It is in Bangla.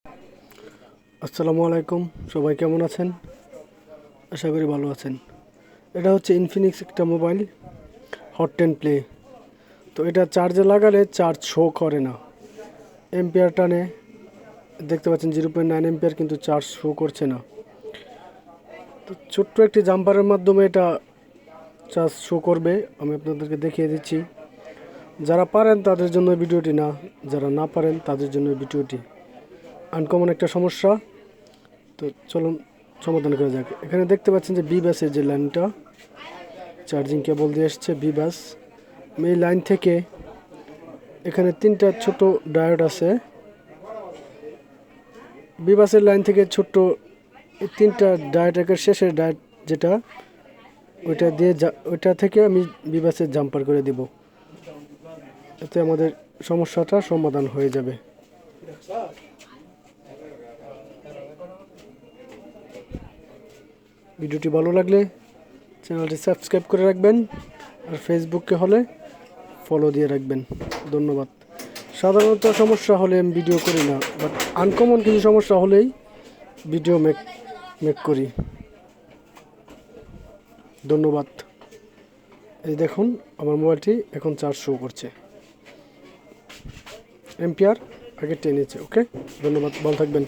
আসসালামু আলাইকুম, সবাই কেমন আছেন? আশা করি ভালো আছেন। এটা হচ্ছে ইনফিনিক্স একটা মোবাইল, হট 10 প্লে। তো এটা চার্জে লাগালে চার্জ শো করে না, এম্পিয়ার টানে। দেখতে পাচ্ছেন 0.9 এম্পিয়ার, কিন্তু চার্জ শো করছে না। তো ছোট্ট একটি জাম্পারের মাধ্যমে এটা চার্জ শো করবে। আমি আপনাদেরকে দেখিয়ে দিচ্ছি। যারা পারেন তাদের জন্য ভিডিওটি, না যারা না পারেন তাদের জন্য ভিডিওটি। আনকমন একটা সমস্যা, তো চলুন সমাধান করা যাক। এখানে দেখতে পাচ্ছেন যে বি বাসের যে লাইনটা চার্জিং কেবল দিয়ে আসছে, বি বাস। এই লাইন থেকে এখানে তিনটা ছোট ডায়োড আছে। বি বাসের লাইন থেকে ছোট্ট এই তিনটা ডায়োডের শেষের ডায়োড যেটা, ওইটা থেকে আমি বি বাসের জাম্পার করে দিব। এতে আমাদের সমস্যাটা সমাধান হয়ে যাবে। ভিডিওটি ভালো লাগলে চ্যানেলটি সাবস্ক্রাইব করে রাখবেন, আর ফেসবুকে হলে ফলো দিয়ে রাখবেন। ধন্যবাদ। সাধারণত সমস্যা হলে আমি ভিডিও করি না, বাট আনকমন কিছু সমস্যা হলেই ভিডিও মেক করি। ধন্যবাদ। এই দেখুন আমার মোবাইলটি এখন চার্জ শো করছে, এম্পিয়ার আগে টেনেছে। ওকে, ধন্যবাদ, ভালো থাকবেন।